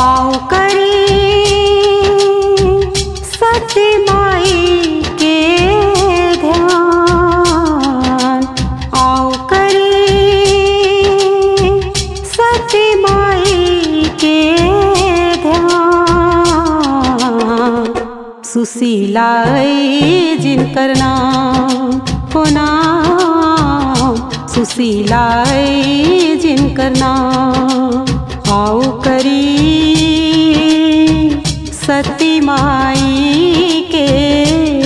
आओ करी सती माई के ध्यान, आओ करी सती माई के ध्यान। सुशीलाई जिनकर नाम हो नाम, सुशीलाई जिनकर नाम। आओ करी सती माई के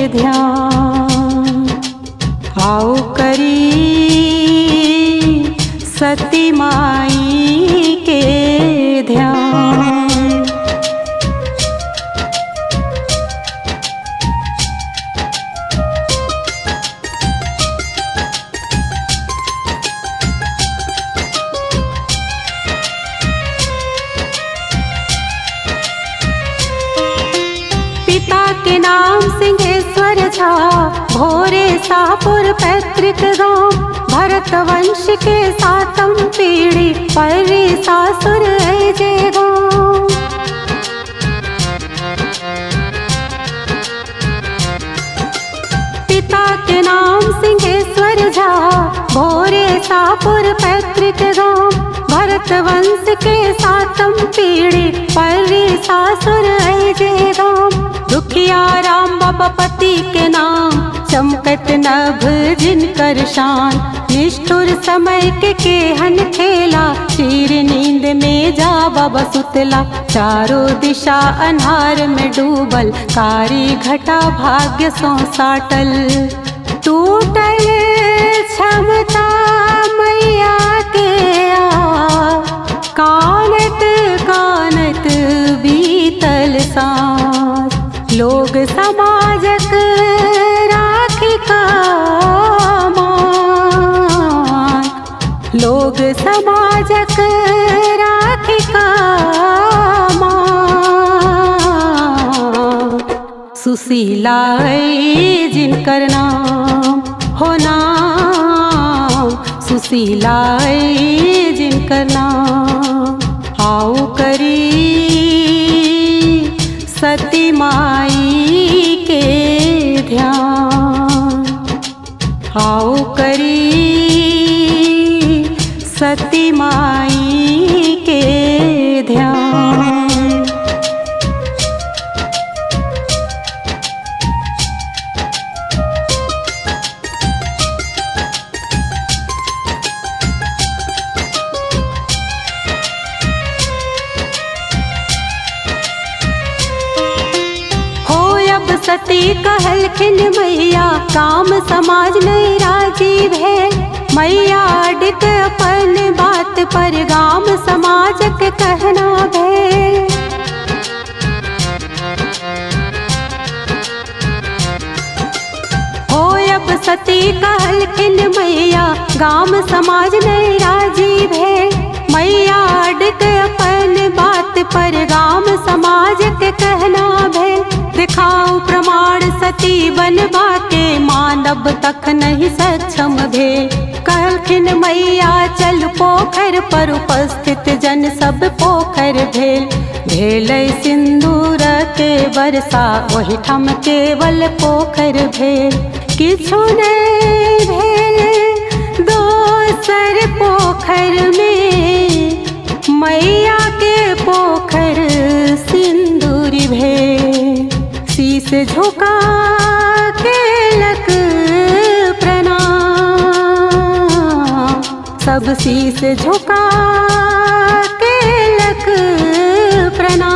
ध्यान, आओ करी सती माई के ध्यान। पिता के नाम सिंहेश्वर झा, भोरे शाहपुर पैतृक गांव। भरत वंश के सातम पीढ़ी, पर्री सासुर ऐजे गांव। पिता के नाम सिंहेश्वर झा, भोरे शाहपुर पैतृक गांव। भरत वंश के सातम पीढ़ी, पर्री सासुर ऐजे गांव। दुखिया राम बाबा पति के नाम, चमकत नभ जिनकर शान। निष्ठुर समय के केहन खेला, चीर नींद में जा बाबा सुतला। चारों दिशा अन्हार में डूबल, कारी घटा भाग्य सो साटल। टूटल क्षमता मैया के आ, कानत कानत बीतल सांस। लोग समाजक राखी का मान, लोग समाजक राखी का मान। सुशीलाई जिनकर नाम हो नाम, सुशीलाई जिनकर नाम। आओ करी सती माई के ध्यान, आओ करी सती माई के ध्यान। सती कहलखिन मैया, काम समाज नहीं राजीव है। मैया अडिग अपन बात पर, गाम समाज के कहना भे। हो अब सती कहलखिन मैया, गाम समाज नहीं राजीव है। मैया अडिग अपन बात पर, गाम समाज के कहना भे। दिखाओ प्रमाण सती बनवा के, मानव तक नहीं सक्षम भे। कहलखिन मैया चल पोखर पर, उपस्थित जन सब पोखर भेल। भेल सिंदूर के बरसा, वही ठम केवल पोखर भेल। किछु नहीं भेल दोसर पोखर में, मैया के पोखर सिंदूरी भेल। शीस झुका के लक प्रणाम, सब शीस झुका के लक प्रणाम।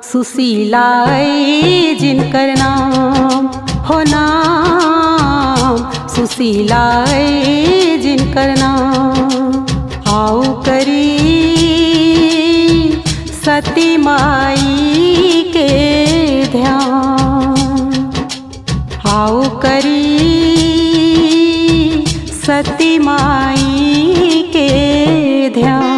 सुशीलाई जिनकर नाम हो नाम, सुशीलाई जिनकर नाम। आओ करी सती माई के ध्यान, आओ करी सती माई के ध्यान।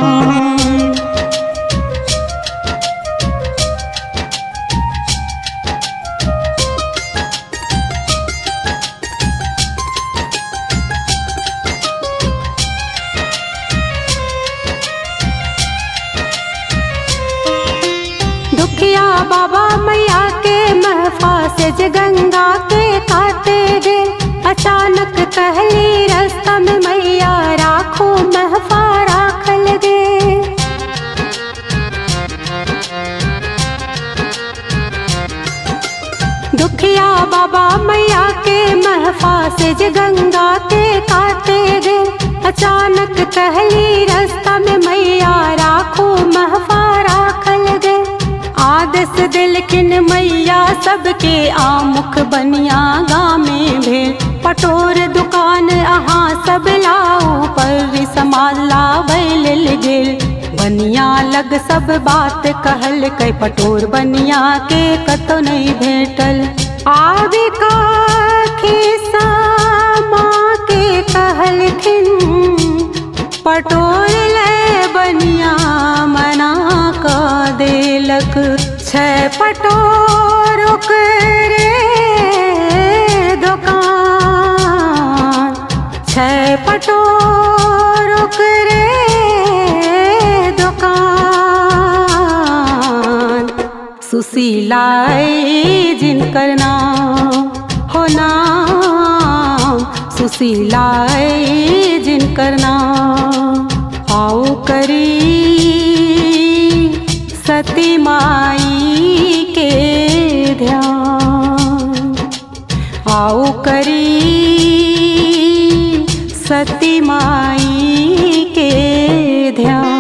दुखिया बाबा मैया के महफा से जे गंगा के काटे गे। अचानक कहली रास्ता में मैया राखो महफा राखल गे। दुखिया बाबा मैया के महफा से जे गंगा के काटे गे। अचानक कहली रास्ता में मैया राखो महफा राखल गे। आदेश दिलखिन मैया सबके आमुख बनिया गाँव में भेल। पटोर दुकान अहाँ सब लाऊ पर समाज लाबै लेल गेल। बनिया लग सब बात कहल कै पटोर बनिया के कतौ नहीं भेटल। आबे का खिस्सा माँ के कहलखिन पटोर ले बनिया मना का देलक। छै पटोर ओकरे दुकान, छै पटोर ओकरे दुकान। सुशीला जिनकर नाम हो नाम, सुशीला जिनकर नाम। आओ करी सती माई के ध्यान, आओ करी सती माई के ध्यान।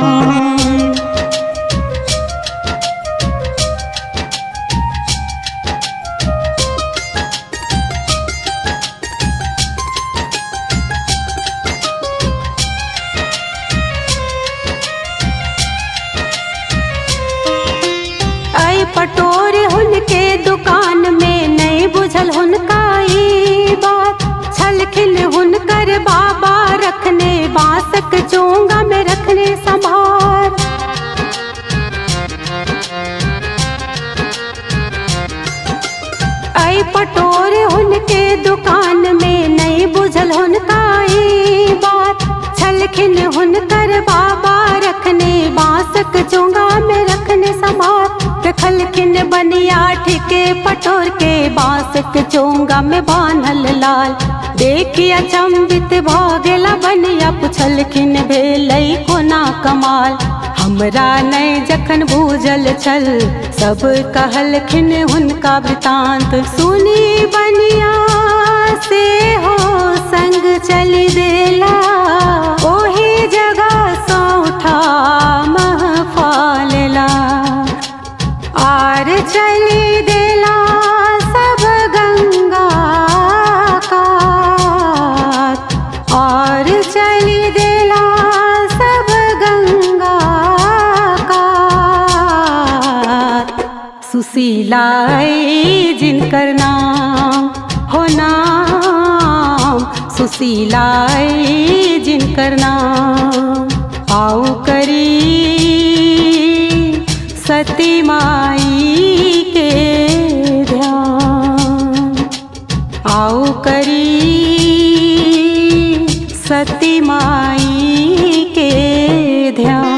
पटोर हुनके दुकान में नहीं बुझल हुनका ई बात। छलखिन हुनकर बाबा रखने बांसक चोंगा में रखने संभार। आई पटोर हुनके दुकान में नहीं बुझल हुनका ई बात। छलखिन हुनकर बाबा रखने बांसक चोंगा में रखने संभार। देखलखिन बनिया ठिके पटोर के बांस के चोंगा में बान्हल लाल। देखिया अचंभित भ गेला बनिया पुछलखिन भेलै कोना कमाल। हमरा नहीं जखन बूझल छल सब कहलखिन हुनका वृतांत। सुनी बनिया से हो संग चली देला, ओही जगह से उठा महफा लेला। आर चली देला सब गंगा कात, और चली देला सब गंगा कात। सुशीला जिनकर नाम हो नाम, सुशीला जिनकर नाम। आओ करी सती माई के ध्यान, आओ करी सती माई के ध्यान।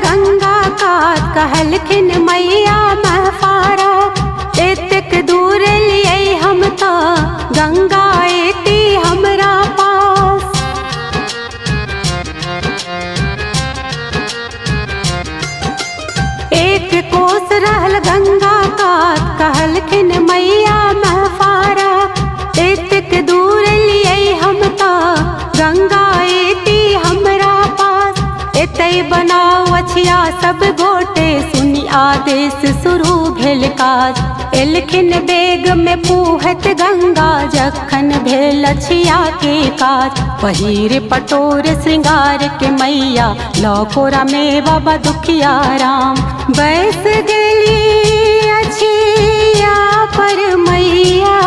गंगा कात कहलखिन मैया महफारा। एतेक दूर लिए हम तो गंगा एती हमरा पास। एक कोस रहल गंगा कात कहलखिन मैया महफारा। एतेक दूर लिए हम तो गंगा एती हमरा पास। एतै बनाओ अछिया सब गोटे सुनी आदेश शुरू भेल काज। एलखिन बेग में पूहत गंगा जखन भेल अछिया के काज। पहिर पटोर श्रृंगार के मैया लौकोरा में बाबा दुखिया राम। बैस गेली अछिया पर मैया,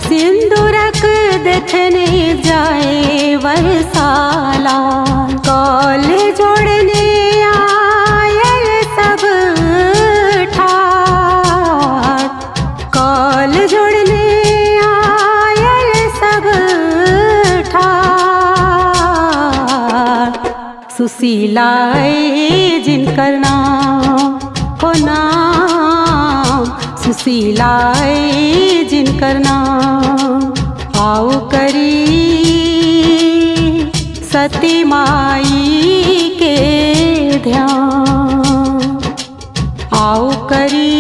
सिंदूरक देखने जाए वरसाला। सुशीलाए जिनकर नाम हो नाम, सुशीलाए जिनकर नाम। आओ करी सती माई के ध्यान, आओ करी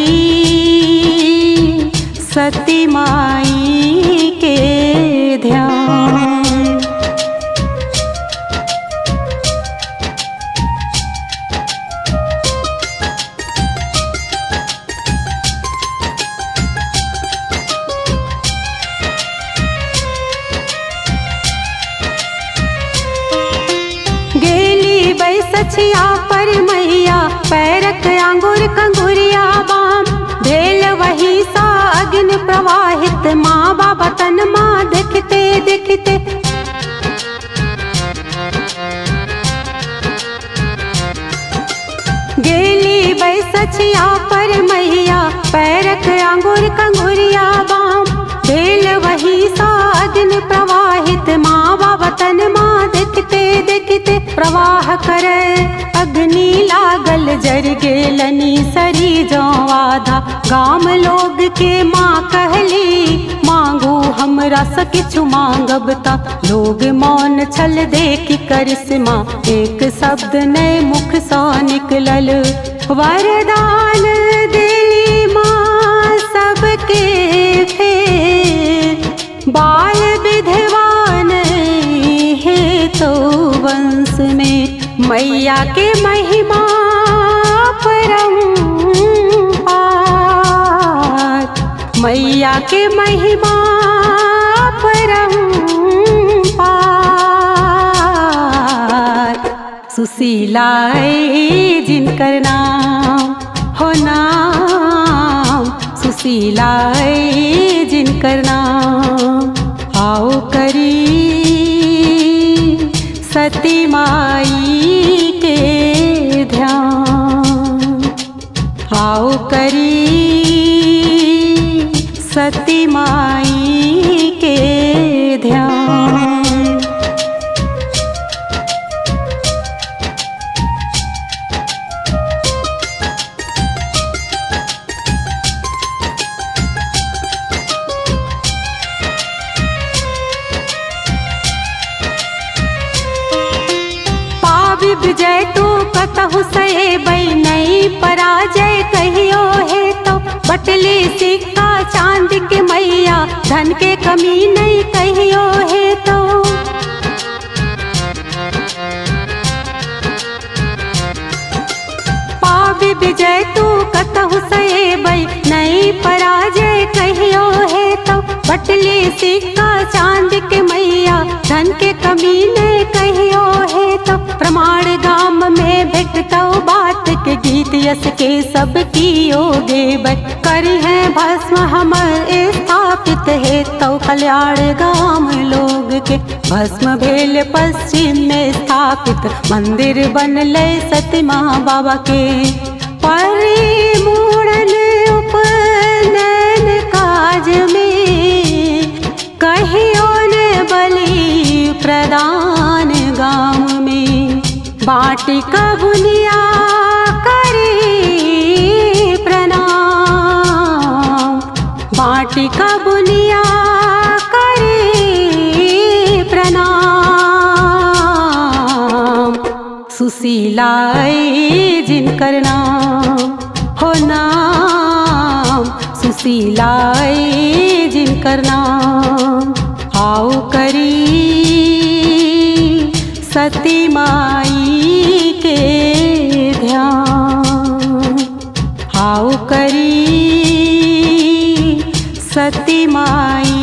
सती माई के ध्यान। सचिया पर मैया पैरक अंगुर कंगुरिया बाम, भेल वही सा अग्नि प्रवाहित, माँ बाबा तन माँ देखते देखते। गेली बैसचिया पर मैया पैरक अंगुर कंगुरिया बाम, भेल वही सा अग्नि प्रवाहित, माँ बाबा तन माँ देखते देखते। प्रवाह करे अग्नि लागल जर गेलनी सरी जो आधा, गाम लोग के माँ कहली मांगू हमरा से किछु मांगब ता। लोग मौन छल देख करिश्मा, एक शब्द नए मुख सा निकलल, वरदान देली माँ सबके फेर। बाल विधवा नहीं है तो वंश में, मैया के महिमा परम्पार, मैया के महिमा परम्पार। सुशीलाए जिनकर नाम हो नाम, सुशीलाए जिनकर नाम। आओ करी सती माई के ध्यान, आओ करी सती माई के ध्यान। विजय तू कतहु सहे बई, नहीं पराजय कहियो है तो। बटली सिक्का चांद के मैया, धन के कमी नहीं कहियो है तो। पावि विजय तू कतहु सहे बई, नहीं पराजय कहियो है तो। बटली सिक्का चांद के मैया, धन के कमी नहीं कहियो है तो। प्रमाण गाम में भेटतौ बात के, गीत यस के सब कियोगे बई। करी है भस्म हमर स्थापित है तो, कल्याण गाम लोग के। भस्म भेल पश्चिम में स्थापित, मंदिर बनले सती माँ बाबा के। परिमूढ़न उपनयन काज में, कहियो ने बलि प्रदान गाम में। बाटिका बुनिया करी प्रणाम, बाटिका बुनिया करी प्रणाम। सुशीलाए जिनकर नाम हो नाम, सुशीलाए जिनकर नाम। आओ करी सती माई के ध्यान, आओ करी सती माई